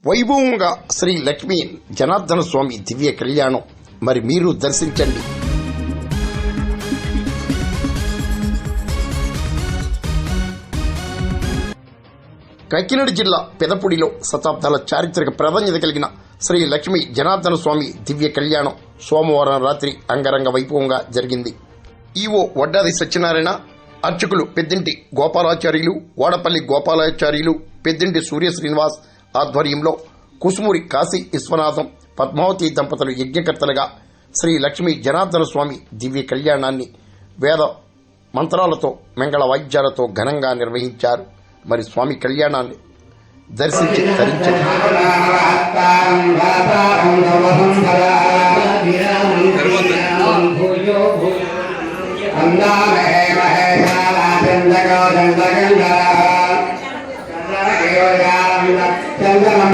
వైభవంగా శ్రీ లక్ష్మీ జనార్దన స్వామి దివ్య కళ్యాణం మరి మీరు దర్శించండి. కాకినాడ జిల్లా పెదపూడిలో శతాబ్దాల చారిత్రక ప్రాధాన్యత కలిగిన శ్రీ లక్ష్మీ జనార్దన స్వామి దివ్య కళ్యాణం సోమవారం రాత్రి అంగరంగ వైభవంగా జరిగింది. ఈవో వడ్డాది సత్యనారాయణ, అర్చకులు పెద్దింటి గోపాలాచార్యులు, వాడపల్లి గోపాలాచార్యులు, పెద్దింటి సూర్య శ్రీనివాస్ ఆధ్వర్యంలో కుసుమూరి కాశీ విశ్వనాథం, పద్మావతి దంపతులు యజ్ఞకర్తలుగా శ్రీ లక్ష్మీ జనార్దన స్వామి దివ్య కళ్యాణాన్ని వేద మంత్రాలతో మంగళ వాయిద్యాలతో ఘనంగా నిర్వహించారు. మరి స్వామి కళ్యాణాన్ని దర్శించి తరించండి.